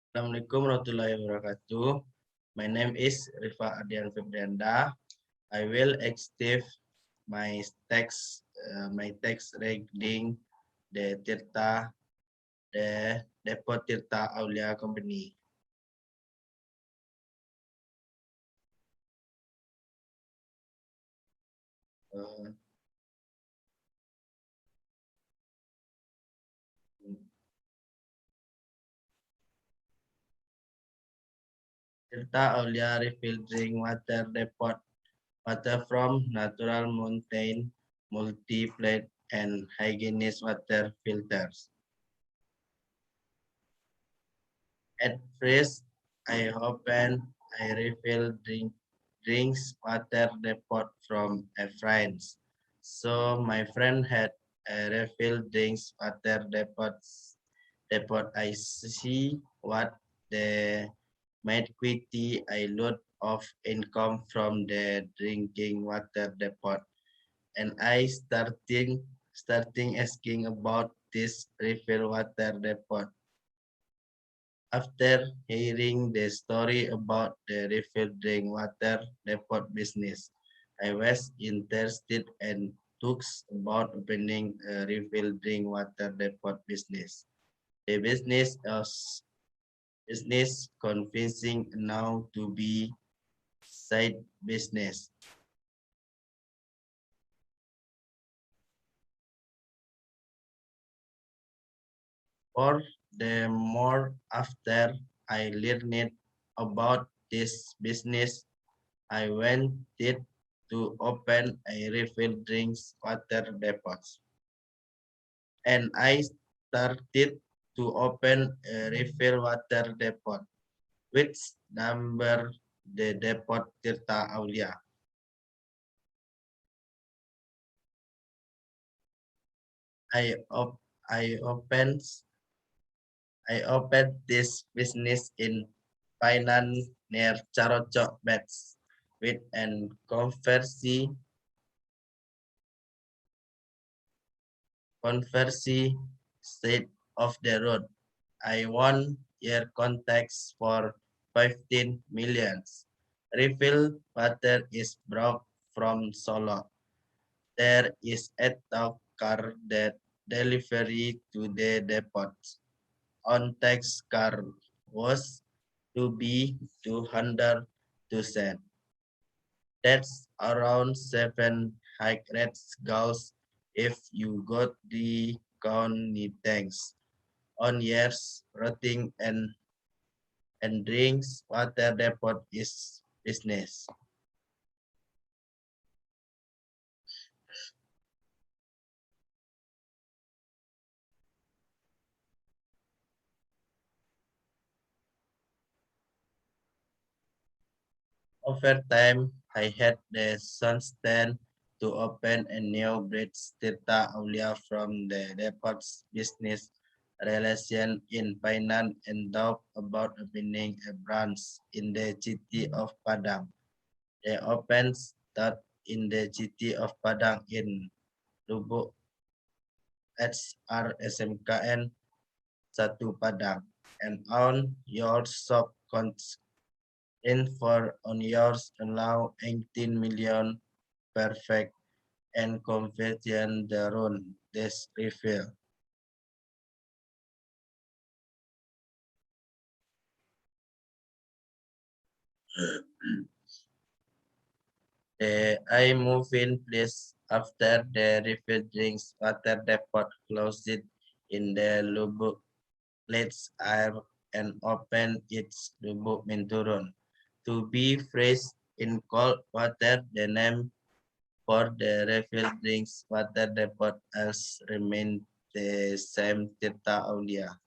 Assalamualaikum warahmatullahi wabarakatuh. My name is Rifa Ardian Febrianda. I will explain my text regarding the Depot Tirta Aulia Company. Uh, Tirta Aulia refilled drink water depot water from natural mountain, multi-plate and hygienic water filters. At first, I refill drinks water depot from a friend. So my friend had a refill drinks water depot. I see what the made quickly. I load of income from the drinking water depot, and I starting asking about this refill water depot. After hearing the story about the refill drink water depot business, I was interested and talks about opening a refill drink water depot business. The business convincing now to be side business. For the more after I learned about this business, I wanted to open a refill drinks water depots, and I started to open a refill water depot, which number the depot Tirta Aulia. I op- I opened I opened this business in Painan near Charocok Beds with an conversi state of the road. I won year contacts for 15 millions. Refill water is brought from Solo. There is a tow car that delivery to the depot. On tax car was to be 200 to cent. That's around 700 goals if you got the county tanks on years rotting and drinks water depot is business. Over time, I had the sunstand to open a new bridge Tirta Aulia from the depot's business relation in Painan and talk about opening a branch in the city of Padang. They opened that in the city of Padang in Lubuk HRSMKN 1 Padang and on your shop in for on yours allow 18 million perfect and conversion the run this refill. I move in place after the refill drinks water depot closed in the Lubuk Let's air and open its Lubuk Menturun. To be fresh in cold water, the name for the refill drinks water depot else remain the same Tirta Aulia.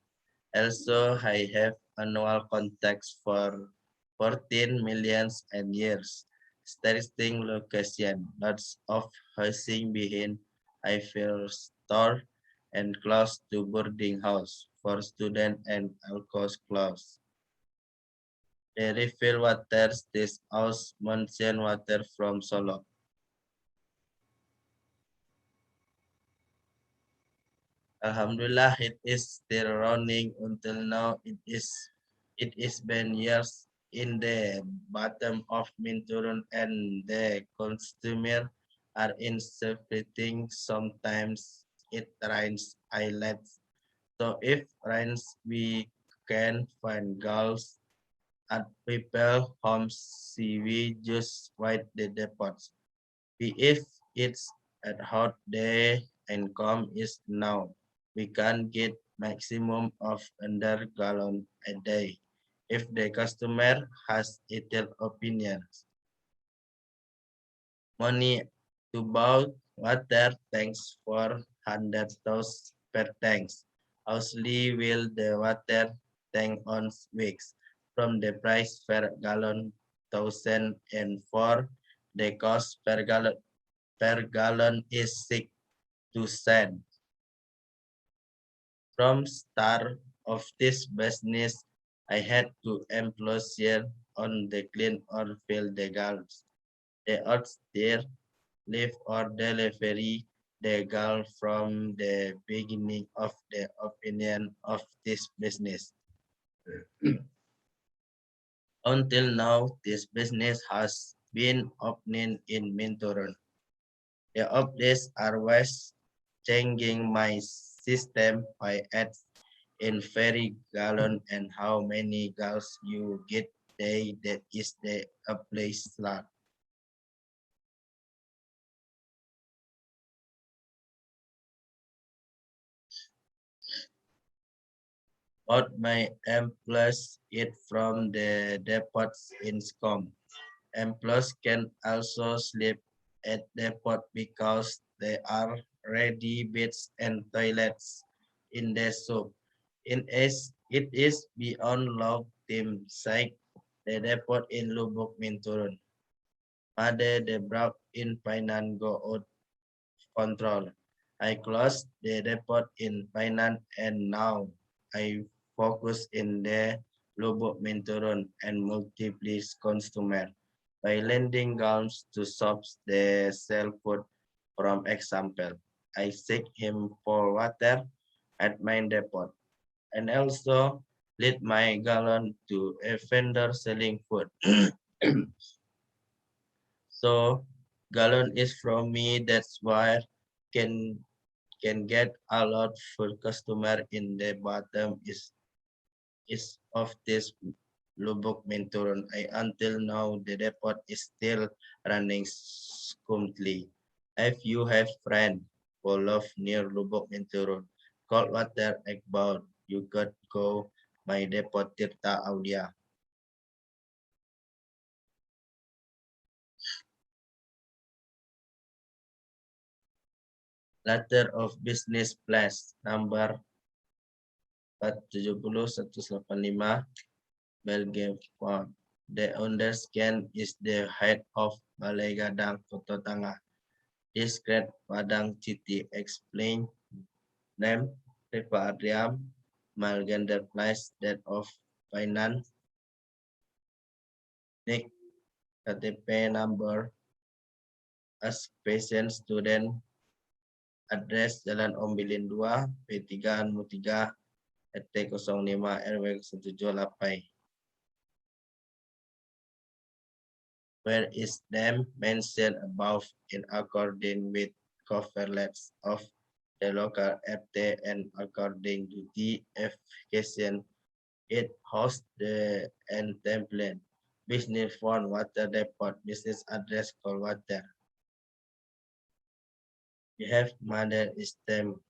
Also, I have annual contacts for 14 millions and years. Starting location, lots of housing behind Eiffel Store and close to boarding house for student and alcohol clubs. The refill water this house mountain water from Solo. Alhamdulillah, it is still running until now. It is It is been years in the bottom of Minturun and the consumer are insufficient. Sometimes it rains islands. So if rains, we can find gulls at people homes. See, we just white the depots. We if it's a hot day and come is now, we can get maximum of under gallon a day. If the customer has little opinions, money to buy water tanks for 100,000 per tanks. Housely will the water tank on weeks from the price per gallon 1,004. The cost per gallon is 6 to 7. From start of this business, I had to employ here on the clean or fill the gulls. The odds there live or delivery the girl from the beginning of the opinion of this business. Until now, this business has been opening in Minturun. The updates are always changing my system by add in very gallon and how many gals you get day that is the a place slot. But my employees it from the depots in SCOM. Employees can also sleep at depot because there are ready beds and toilets in the shop. It is beyond log team site, the depot in Lubuk Minturun. Made the brought in Painan go out control. I closed the depot in Painan and now I focus in the Lubuk Minturun and multiple customer by lending gowns to shops they sell food. From example, I seek him for water at my depot and also lead my gallon to a vendor selling food. So gallon is from me. That's why can can get a lot for customer in the bottom is of this Lubuk Minturun. Until now the depot is still running smoothly. If you have friend who live near Lubuk Minturun, cold water about you could go my depot Tirta Aulia. Letter of business plus number 470 185 Belgium form. The underscan is the head of Balai Gadang Kota Tangah. Discret Padang City explain name Riva Adriam Malgender Place date of finance Nick KTP number as patient student address Jalan Ombilin 2 P3 Mu 3 RT 05 RW 178 where is them mentioned above in according with cover letters of the local FT and according to the efficacy it hosts the and template business phone water depot business address call water. We have mother system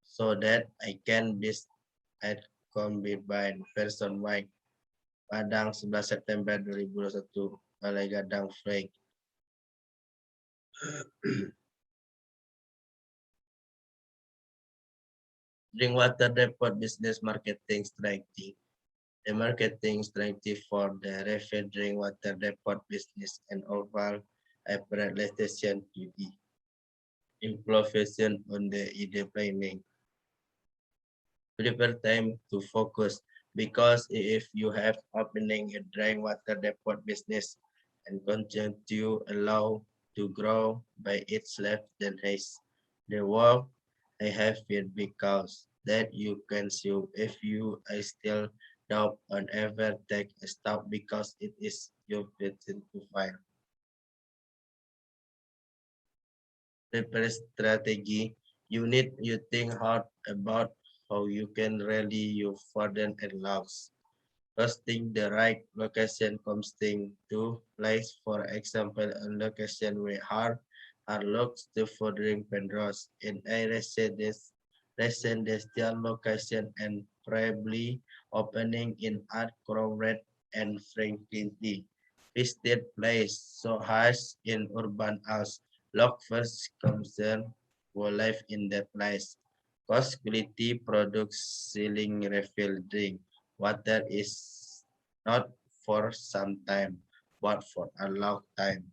so that I can bis at combine person wide Padang 11 September 2021 Balai Gadang Frank. Drink water depot business marketing strategy. The marketing strategy for the refill drink water depot business and overall application to the implementation on the idea planning. Prepare time to focus because if you have opening a drinking water depot business and continue to allow to grow by its left then haste. The work I have here because that you can see if you are still Don't ever take a stop because it is your reason to find. Prepare strategy. You think hard about how you can rally your further and logs. Hosting the right location comes to place, for example, a location where are looks to furthering Penrose in a residential location and probably opening in Art Crowred and Franklin D. Visited place so has in urban house. Look first concern who live in that place. Cost quality products selling refill drink. Water is not for some time, but for a long time.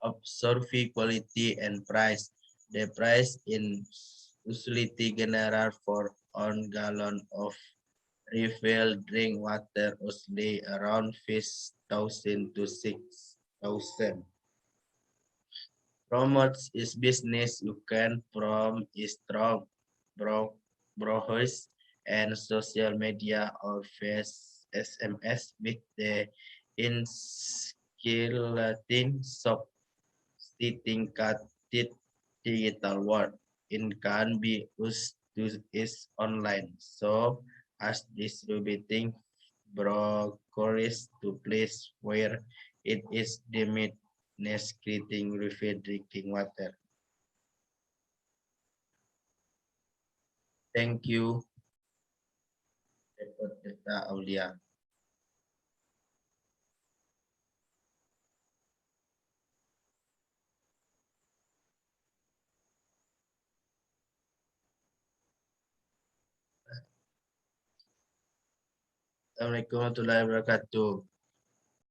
Observe quality and price. The price in utility general for 1 gallon of refill drink water usually around 5,000 to 6,000. Promotes is business you can from is strong bro brochures and social media or face SMS with the insulating sophisticated digital world. It can be used to is online. So as distributing brochures to place where it is deemed creating refill drinking water. Thank you, Dr. Aulia. Assalamualaikum warahmatullahi wabarakatuh.